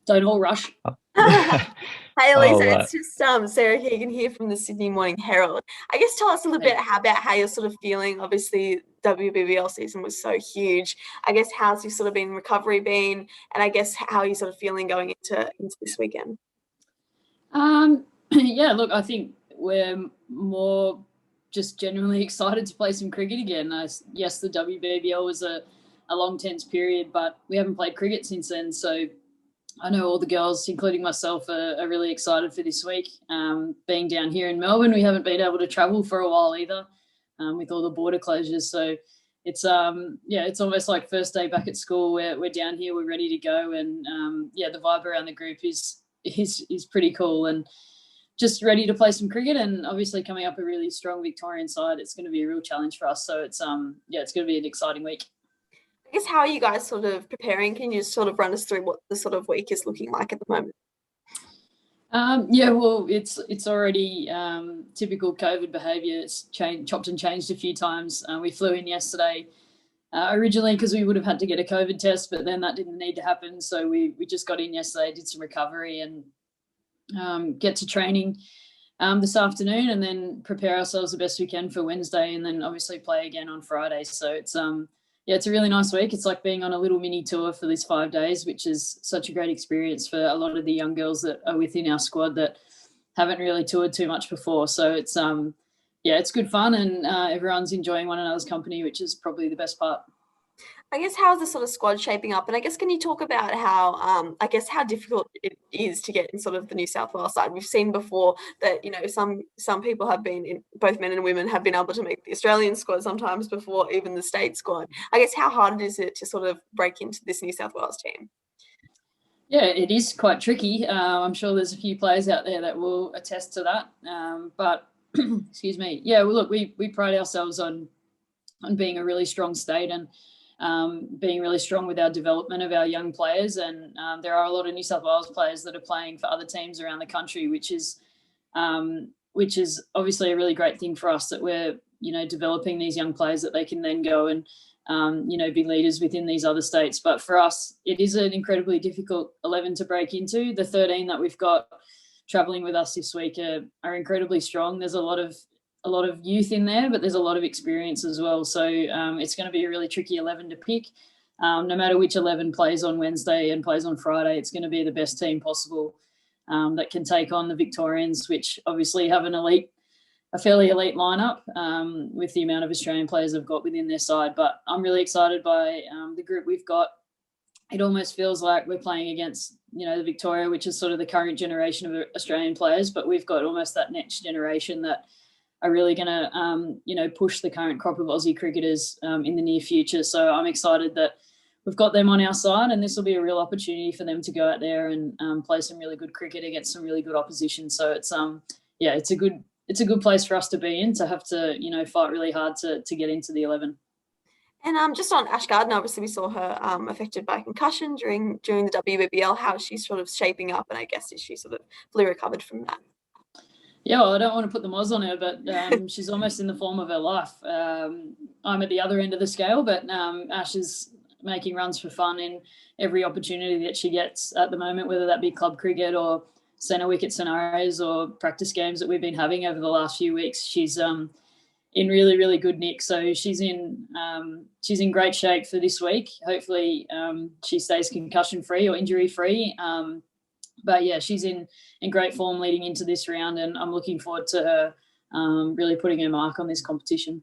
Don't all rush. Hey, Alyssa, Oh, it's just Sarah Keegan here from the Sydney Morning Herald. I guess tell us a little bit about how you're sort of feeling. Obviously, WBBL season was so huge. I guess how's your sort of recovery been, and I guess how are you sort of feeling going into this weekend? Yeah, look, I think we're more just genuinely excited to play some cricket again. Yes, the WBBL was a long tense period, but we haven't played cricket since then. So I know all the girls, including myself, are really excited for this week. Being down here in Melbourne, we haven't been able to travel for a while either, with all the border closures. So it's it's almost like first day back at school. We're down here, we're ready to go, and the vibe around the group is pretty cool, and just ready to play some cricket. And obviously coming up a really strong Victorian side, it's going to be a real challenge for us. So it's it's going to be an exciting week. I guess how are you guys sort of preparing? Can you just sort of run us through what the sort of week is looking like at the moment? Well, it's already typical COVID behaviour. It's chopped and changed a few times. We flew in yesterday originally because we would have had to get a COVID test, but then that didn't need to happen. So we just got in yesterday, did some recovery, and get to training this afternoon, and then prepare ourselves the best we can for Wednesday, and then obviously play again on Friday. So it's it's a really nice week. It's like being on a little mini tour for these 5 days, which is such a great experience for a lot of the young girls that are within our squad that haven't really toured too much before. So it's it's good fun, and everyone's enjoying one another's company, which is probably the best part. I guess how's the sort of squad shaping up? And I guess can you talk about how how difficult it is to get in sort of the New South Wales side? We've seen before that, some people have been in, both men and women have been able to make the Australian squad sometimes before even the state squad. I guess how hard is it to sort of break into this New South Wales team? Yeah, it is quite tricky. I'm sure there's a few players out there that will attest to that. But excuse me. Yeah, well, look, we pride ourselves on being a really strong state, and being really strong with our development of our young players. And there are a lot of New South Wales players that are playing for other teams around the country, which is obviously a really great thing for us, that we're, developing these young players that they can then go and, be leaders within these other states. But for us, it is an incredibly difficult 11 to break into. The 13 that we've got traveling with us this week are incredibly strong. There's a lot of youth in there, but there's a lot of experience as well. So it's going to be a really tricky 11 to pick. No matter which 11 plays on Wednesday and plays on Friday, it's going to be the best team possible that can take on the Victorians, which obviously have a fairly elite lineup with the amount of Australian players they've got within their side. But I'm really excited by the group we've got. It almost feels like we're playing against, the Victoria, which is sort of the current generation of Australian players, but we've got almost that next generation that are really going to, push the current crop of Aussie cricketers in the near future. So I'm excited that we've got them on our side, and this will be a real opportunity for them to go out there and play some really good cricket against some really good opposition. So it's it's a good place for us to be in, to have to, fight really hard to get into the 11. And just on Ash Gardner, obviously we saw her affected by concussion during the WBBL. How is she sort of shaping up, and I guess is she sort of fully recovered from that? Yeah, well, I don't want to put the moz on her, but she's almost in the form of her life. I'm at the other end of the scale, but Ash is making runs for fun in every opportunity that she gets at the moment, whether that be club cricket or centre wicket scenarios or practice games that we've been having over the last few weeks. She's in really, really good nick. So she's in great shape for this week. Hopefully she stays concussion-free or injury-free. But yeah, she's in great form leading into this round, and I'm looking forward to her really putting her mark on this competition.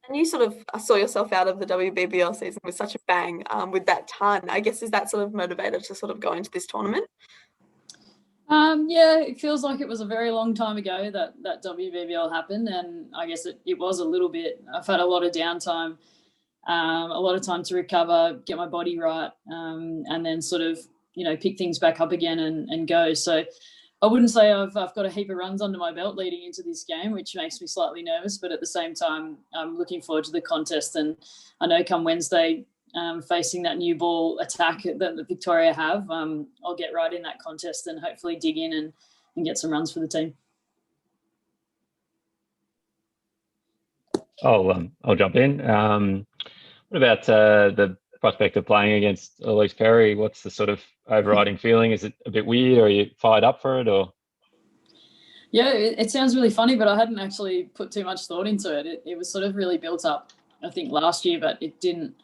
And you sort of saw yourself out of the WBBL season with such a bang with that ton. I guess is that sort of motivator to sort of go into this tournament? Yeah, it feels like it was a very long time ago that WBBL happened, and I guess it was a little bit. I've had a lot of downtime, a lot of time to recover, get my body right, and then sort of pick things back up again and go. So I wouldn't say I've got a heap of runs under my belt leading into this game, which makes me slightly nervous. But at the same time, I'm looking forward to the contest. And I know come Wednesday, facing that new ball attack that Victoria have, I'll get right in that contest and hopefully dig in and get some runs for the team. I'll jump in. What about the prospect of playing against Ellyse Perry. What's the sort of overriding feeling? Is it a bit weird, or are you fired up for it, or? Yeah, it sounds really funny, but I hadn't actually put too much thought into it. It was sort of really built up, I think, last year, but it didn't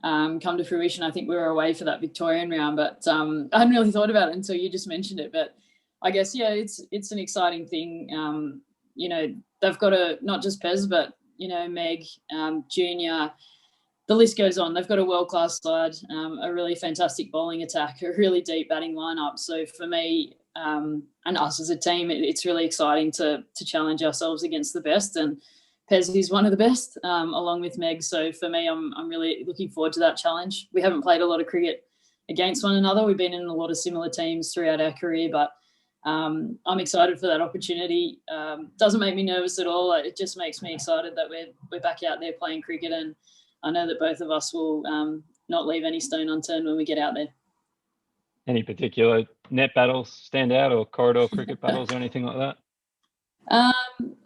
come to fruition. I think we were away for that Victorian round, but I hadn't really thought about it until you just mentioned it. But I guess, yeah, it's an exciting thing. You know, they've got not just Pez, but, you know, Meg, Junior, the list goes on. They've got a world-class side, a really fantastic bowling attack, a really deep batting lineup. So for me and us as a team, it's really exciting to challenge ourselves against the best. And Pez is one of the best, along with Meg. So for me, I'm really looking forward to that challenge. We haven't played a lot of cricket against one another. We've been in a lot of similar teams throughout our career, but I'm excited for that opportunity. Doesn't make me nervous at all. It just makes me excited that we're back out there playing cricket, and I know that both of us will not leave any stone unturned when we get out there. Any particular net battles stand out, or corridor cricket battles or anything like that?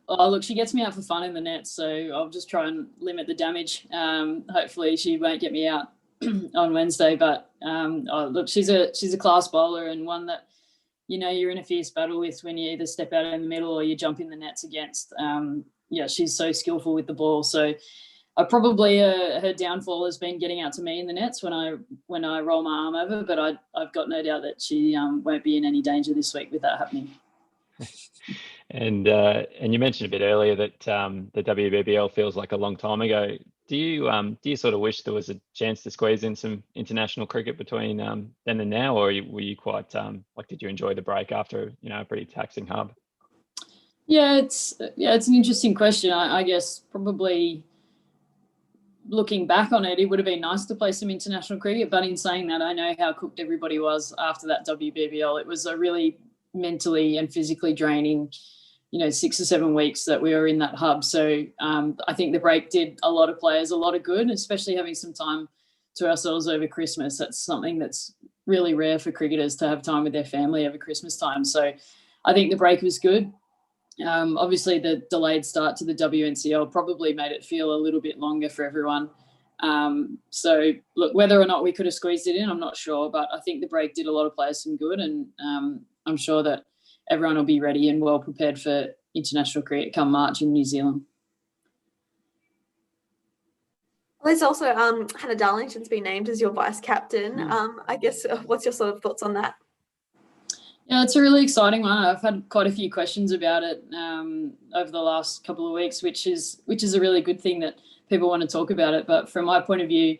Oh, look, she gets me out for fun in the net, so I'll just try and limit the damage. Hopefully she won't get me out on Wednesday, but look, she's a class bowler, and one that, you know, you're in a fierce battle with when you either step out in the middle or you jump in the nets against. Yeah, she's so skillful with the ball. So probably her downfall has been getting out to me in the nets when I roll my arm over, but I've got no doubt that she won't be in any danger this week with that happening. And you mentioned a bit earlier that the WBBL feels like a long time ago. Do you sort of wish there was a chance to squeeze in some international cricket between then and now, or were you quite did you enjoy the break after, you know, a pretty taxing hub? Yeah, it's an interesting question. I guess probably looking back on it, it would have been nice to play some international cricket. But in saying that, I know how cooked everybody was after that WBBL. It was a really mentally and physically draining, you know, 6 or 7 weeks that we were in that hub. So I think the break did a lot of players a lot of good, especially having some time to ourselves over Christmas. That's something that's really rare for cricketers, to have time with their family over Christmas time. So I think the break was good. Obviously, the delayed start to the WNCL probably made it feel a little bit longer for everyone. So, look, whether or not we could have squeezed it in, I'm not sure. But I think the break did a lot of players some good, and I'm sure that everyone will be ready and well prepared for international cricket come March in New Zealand. Well, there's also Hannah Darlington's been named as your vice captain. I guess what's your sort of thoughts on that? Yeah, it's a really exciting one. I've had quite a few questions about it over the last couple of weeks, which is a really good thing that people want to talk about it. But from my point of view,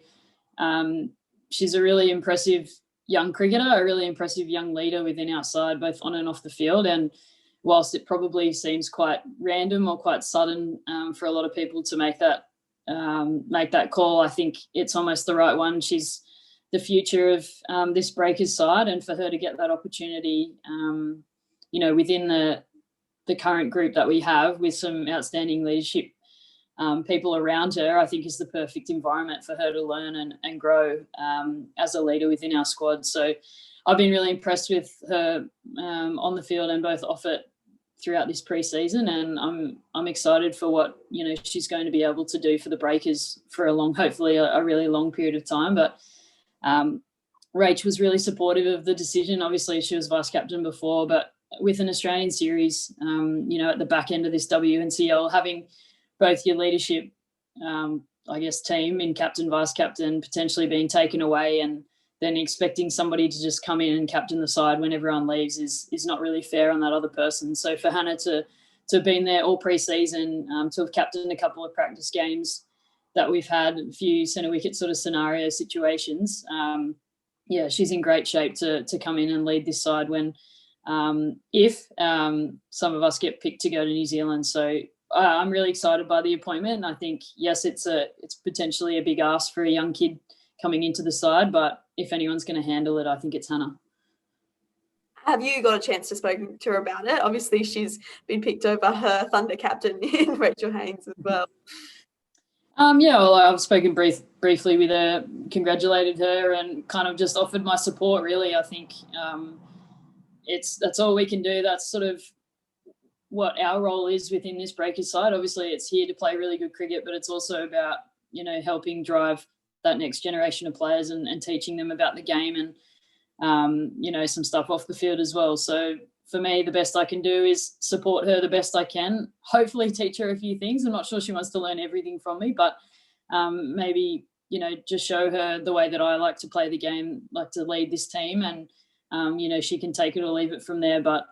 she's a really impressive young cricketer, a really impressive young leader within our side, both on and off the field. And whilst it probably seems quite random or quite sudden for a lot of people to make that call, I think it's almost the right one. She's the future of this Breakers side, and for her to get that opportunity, you know, within the current group that we have with some outstanding leadership people around her, I think is the perfect environment for her to learn and grow as a leader within our squad. So I've been really impressed with her on the field and both off it throughout this pre-season, and I'm excited for what, you know, she's going to be able to do for the Breakers for hopefully a really long period of time. But Rach was really supportive of the decision. Obviously, she was vice captain before, but with an Australian series, you know, at the back end of this WNCL, having both your leadership, I guess, team in captain, vice captain, potentially being taken away, and then expecting somebody to just come in and captain the side when everyone leaves is not really fair on that other person. So for Hannah to have been there all pre-season, to have captained a couple of practice games that we've had, a few centre wicket sort of scenario situations, yeah, she's in great shape to come in and lead this side when if some of us get picked to go to New Zealand. So I'm really excited by the appointment. And I think, yes, it's potentially a big ask for a young kid coming into the side, but if anyone's going to handle it, I think it's Hannah. Have you got a chance to speak to her about it? Obviously, she's been picked over her Thunder captain in Rachel Haynes as well. Yeah, well, I've spoken briefly with her, congratulated her, and kind of just offered my support, really. I think that's all we can do. That's sort of what our role is within this Breakers side. Obviously, it's here to play really good cricket, but it's also about, you know, helping drive that next generation of players and teaching them about the game and, you know, some stuff off the field as well. So for me, the best I can do is support her the best I can, hopefully teach her a few things. I'm not sure she wants to learn everything from me, but maybe, you know, just show her the way that I like to play the game, like to lead this team, and, you know, she can take it or leave it from there. But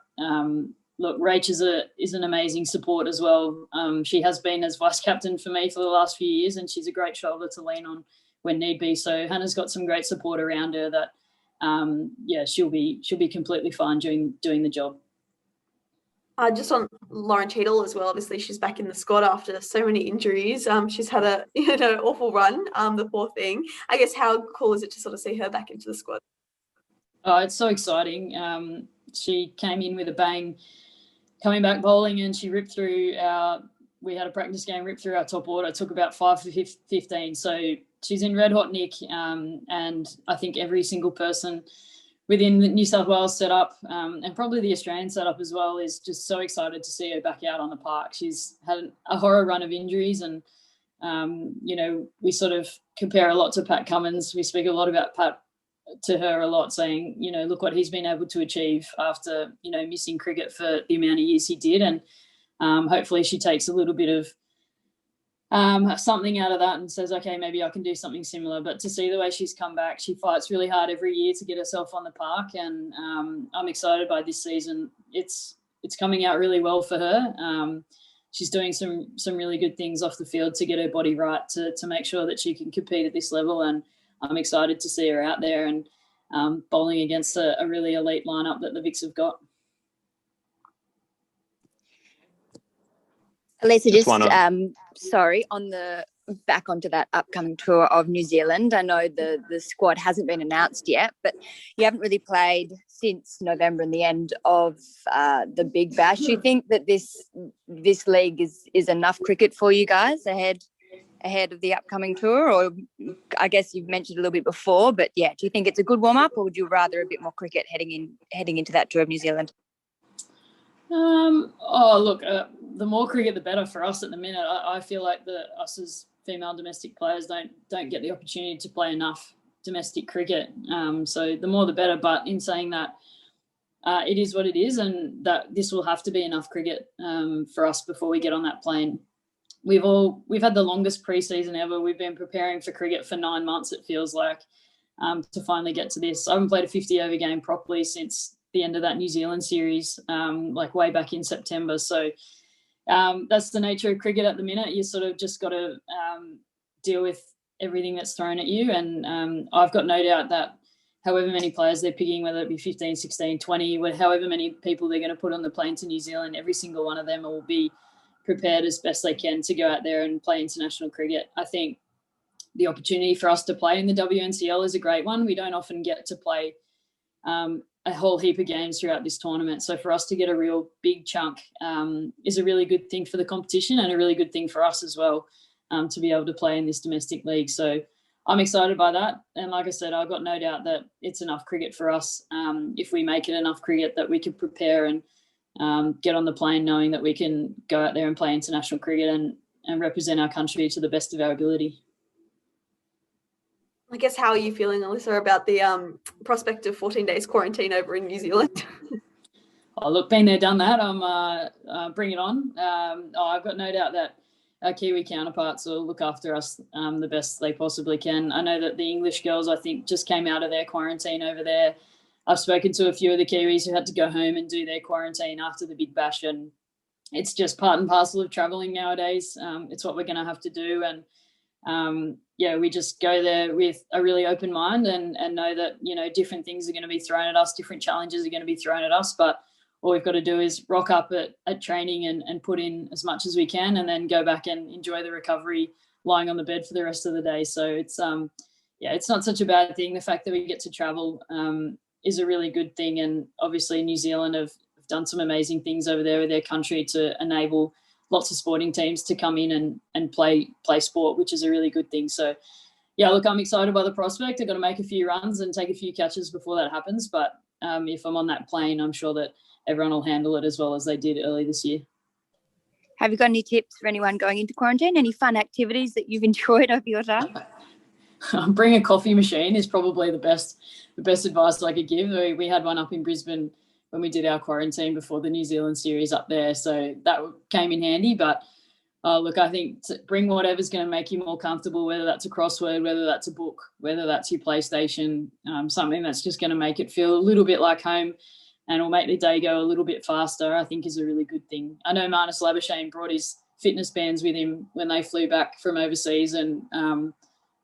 look, Rach is an amazing support as well. She has been as vice captain for me for the last few years, and she's a great shoulder to lean on when need be. So Hannah's got some great support around her that, yeah, she'll be completely fine doing the job. Just on Lauren Cheadle as well, obviously she's back in the squad after so many injuries. She's had a awful run, the poor thing. I guess how cool is it to sort of see her back into the squad? Oh, it's so exciting. She came in with a bang, coming back bowling, and she ripped through we had a practice game, ripped through our top order. It took about 5 for 15. So she's in red hot nick, and I think every single person within the New South Wales setup, and probably the Australian setup as well, is just so excited to see her back out on the park. She's had a horror run of injuries, and, you know, we sort of compare a lot to Pat Cummins. We speak a lot about Pat to her a lot, saying, you know, look what he's been able to achieve after, you know, missing cricket for the amount of years he did. And hopefully she takes a little bit of something out of that and says, okay, maybe I can do something similar. But to see the way she's come back, she fights really hard every year to get herself on the park, and I'm excited by this season. It's coming out really well for her. She's doing some really good things off the field to get her body right to make sure that she can compete at this level, and I'm excited to see her out there and bowling against a really elite lineup that the Vics have got. Alyssa, just sorry, on the back onto that upcoming tour of New Zealand. I know the squad hasn't been announced yet, but you haven't really played since November and the end of the Big Bash. Do you think that this league is enough cricket for you guys ahead of the upcoming tour? Or I guess you've mentioned a little bit before, but yeah, do you think it's a good warm up, or would you rather a bit more cricket heading into that tour of New Zealand? The more cricket, the better for us at the minute. I feel like us as female domestic players don't get the opportunity to play enough domestic cricket. So the more, the better. But in saying that, it is what it is, and that this will have to be enough cricket for us before we get on that plane. We've had the longest preseason ever. We've been preparing for cricket for 9 months, it feels like, to finally get to this. I haven't played a 50-over game properly since the end of that New Zealand series, like way back in September. So that's the nature of cricket at the minute. You sort of just got to deal with everything that's thrown at you. And I've got no doubt that however many players they're picking, whether it be 15, 16, 20, however many people they're going to put on the plane to New Zealand, every single one of them will be prepared as best they can to go out there and play international cricket. I think the opportunity for us to play in the WNCL is a great one. We don't often get to play a whole heap of games throughout this tournament. So for us to get a real big chunk is a really good thing for the competition, and a really good thing for us as well, to be able to play in this domestic league. So I'm excited by that. And like I said, I've got no doubt that it's enough cricket for us. If we make it enough cricket, that we can prepare and get on the plane knowing that we can go out there and play international cricket and represent our country to the best of our ability. I guess, how are you feeling, Alyssa, about the prospect of 14 days quarantine over in New Zealand? Oh, look, been there, done that. Bring it on. I've got no doubt that our Kiwi counterparts will look after us the best they possibly can. I know that the English girls, I think, just came out of their quarantine over there. I've spoken to a few of the Kiwis who had to go home and do their quarantine after the Big Bash, and it's just part and parcel of travelling nowadays. It's what we're going to have to do, and we just go there with a really open mind and know that, you know, different things are going to be thrown at us, different challenges are going to be thrown at us, but all we've got to do is rock up at training and put in as much as we can, and then go back and enjoy the recovery lying on the bed for the rest of the day. So it's it's not such a bad thing. The fact that we get to travel is a really good thing, and obviously New Zealand have done some amazing things over there with their country to enable lots of sporting teams to come in and play sport, which is a really good thing. So, yeah, look, I'm excited by the prospect. I've got to make a few runs and take a few catches before that happens. But if I'm on that plane, I'm sure that everyone will handle it as well as they did early this year. Have you got any tips for anyone going into quarantine? Any fun activities that you've enjoyed over your time? bring a coffee machine is probably the best advice I could give. We had one up in Brisbane when we did our quarantine before the New Zealand series up there, so that came in handy. But look, I think bring whatever's going to make you more comfortable, whether that's a crossword, whether that's a book, whether that's your PlayStation, something that's just going to make it feel a little bit like home and will make the day go a little bit faster, I think is a really good thing. I know Marnus Labuschagne brought his fitness bands with him when they flew back from overseas and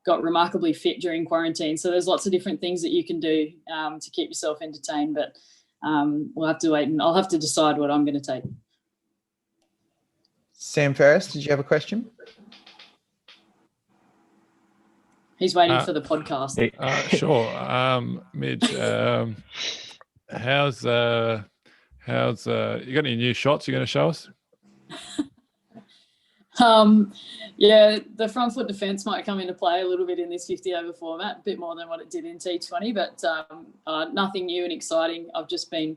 got remarkably fit during quarantine. So there's lots of different things that you can do to keep yourself entertained, but we'll have to wait and I'll have to decide what I'm going to take. Sam Ferris, did you have a question? He's waiting for the podcast. Sure. Midge, how's you got any new shots you're going to show us? Yeah, the front foot defence might come into play a little bit in this 50 over format, a bit more than what it did in T20, but nothing new and exciting. I've just been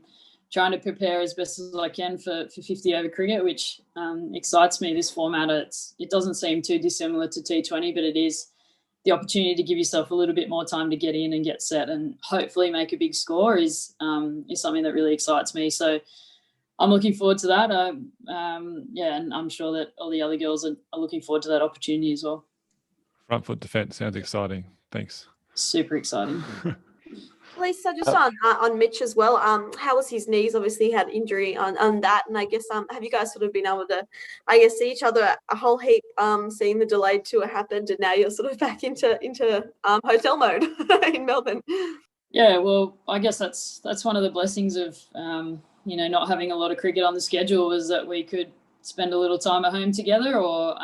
trying to prepare as best as I can for 50 over cricket, which excites me. This format, it doesn't seem too dissimilar to T20, but it is the opportunity to give yourself a little bit more time to get in and get set and hopefully make a big score is something that really excites me. So I'm looking forward to that. And I'm sure that all the other girls are looking forward to that opportunity as well. Front foot defence sounds exciting. Thanks. Super exciting. Lisa, just on Mitch as well. How was his knees? Obviously, he had injury on that, and I guess have you guys sort of been able to, see each other a whole heap? Seeing the delayed tour happened, and now you're sort of back into hotel mode in Melbourne. Yeah, well, I guess that's one of the blessings of not having a lot of cricket on the schedule, was that we could spend a little time at home together, or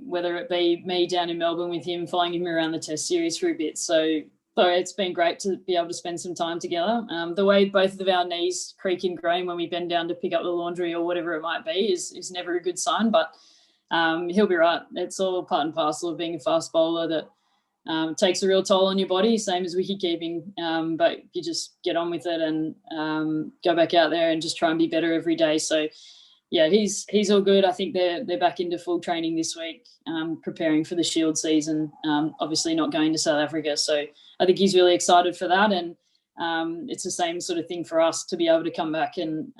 whether it be me down in Melbourne with him, following him around the Test series for a bit. So it's been great to be able to spend some time together. The way both of our knees creak and groan when we bend down to pick up the laundry or whatever it might be is never a good sign, but he'll be right. It's all part and parcel of being a fast bowler that takes a real toll on your body, same as wicket keeping, but you just get on with it and go back out there and just try and be better every day. So yeah, he's all good. I think they're back into full training this week, preparing for the Shield season, obviously not going to South Africa. So I think he's really excited for that, and it's the same sort of thing for us to be able to come back and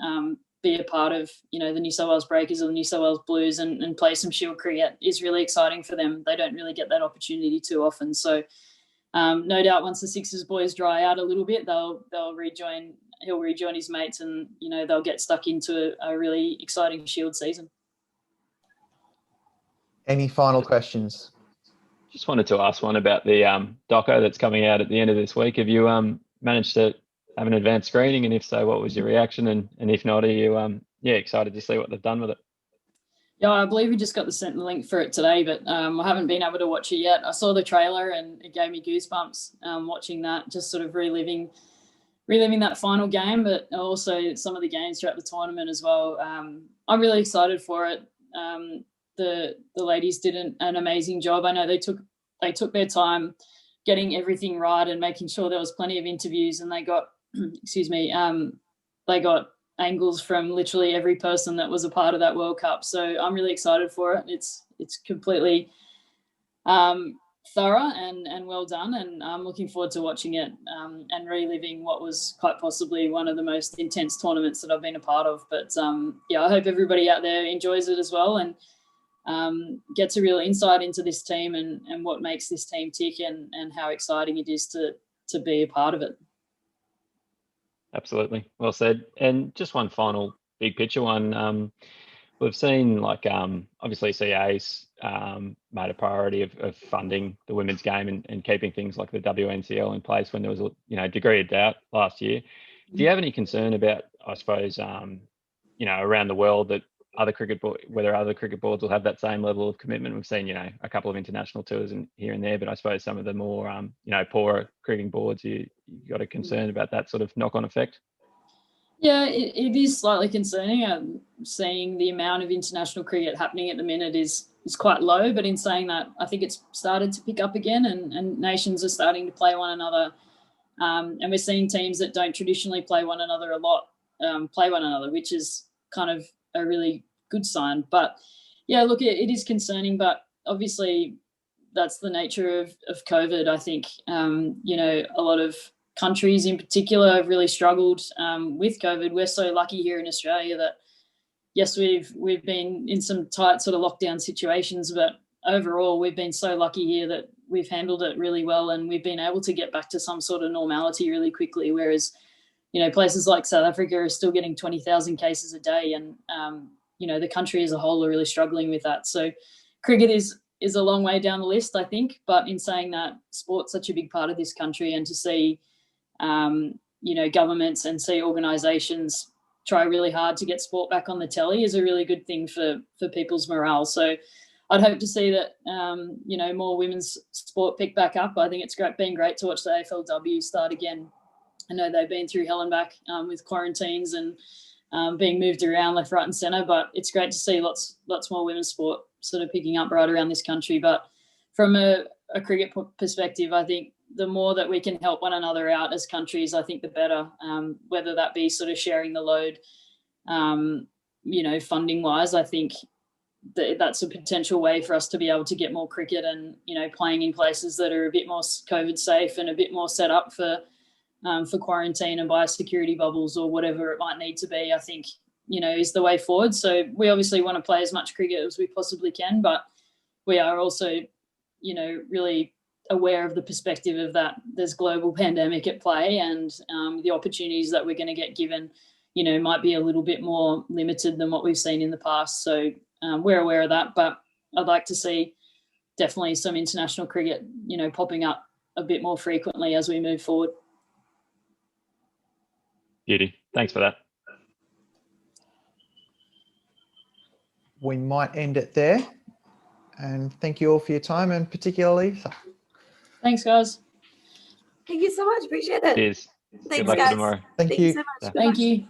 be a part of, the New South Wales Breakers or the New South Wales Blues and play some Shield cricket is really exciting for them. They don't really get that opportunity too often. So no doubt once the Sixers boys dry out a little bit, he'll rejoin his mates, and they'll get stuck into a really exciting Shield season. Any final questions? Just wanted to ask one about the doco that's coming out at the end of this week. Have you managed to have an advanced screening, and if so, what was your reaction? And if not, are you excited to see what they've done with it? Yeah, I believe we just got the link for it today, but I haven't been able to watch it yet. I saw the trailer and it gave me goosebumps watching that, just sort of reliving that final game, but also some of the games throughout the tournament as well. I'm really excited for it. The ladies did an amazing job. I know they took their time getting everything right and making sure there was plenty of interviews, and they got they got angles from literally every person that was a part of that World Cup. So I'm really excited for it. It's completely thorough and well done, and I'm looking forward to watching it and reliving what was quite possibly one of the most intense tournaments that I've been a part of. But I hope everybody out there enjoys it as well, and gets a real insight into this team and what makes this team tick, and how exciting it is to be a part of it. Absolutely. Well said. And just one final big picture one. We've seen obviously CA's made a priority of funding the women's game and keeping things like the WNCL in place when there was a degree of doubt last year. Do you have any concern about, I suppose, around the world, that whether other cricket boards will have that same level of commitment? We've seen, a couple of international tours here and there, but I suppose some of the more, poorer cricketing boards, you got a concern about that sort of knock-on effect? Yeah, it is slightly concerning. Seeing the amount of international cricket happening at the minute is quite low, but in saying that, I think it's started to pick up again, and nations are starting to play one another. And we're seeing teams that don't traditionally play one another a lot play one another, which is kind of a really good sign. But yeah, look, it is concerning, but obviously that's the nature of COVID. I think, you know, a lot of countries in particular have really struggled with COVID. We're so lucky here in Australia that, yes, we've been in some tight sort of lockdown situations, but overall we've been so lucky here that we've handled it really well, and we've been able to get back to some sort of normality really quickly. Whereas, you know, places like South Africa are still getting 20,000 cases a day, and you know, the country as a whole are really struggling with that. So cricket is a long way down the list, I think. But in saying that, sport's such a big part of this country, and to see, you know, governments and see organisations try really hard to get sport back on the telly is a really good thing for people's morale. So I'd hope to see that, you know, more women's sport pick back up. I think it's been great to watch the AFLW start again. I know they've been through hell and back with quarantines and being moved around left, right and centre, but it's great to see lots more women's sport sort of picking up right around this country. But from a cricket perspective, I think the more that we can help one another out as countries, I think the better, whether that be sort of sharing the load, you know, funding wise. I think that's a potential way for us to be able to get more cricket and, you know, playing in places that are a bit more COVID safe and a bit more set up for quarantine and biosecurity bubbles or whatever it might need to be, I think, you know, is the way forward. So we obviously want to play as much cricket as we possibly can, but we are also, you know, really aware of the perspective of that there's global pandemic at play, and the opportunities that we're going to get given, you know, might be a little bit more limited than what we've seen in the past. So we're aware of that, but I'd like to see definitely some international cricket, you know, popping up a bit more frequently as we move forward. Beauty. Thanks for that. We might end it there. And thank you all for your time, and particularly. Thanks, guys. Thank you so much. Appreciate it. Cheers. Thanks, Good luck guys. for tomorrow. Thank you. So much. Thank you.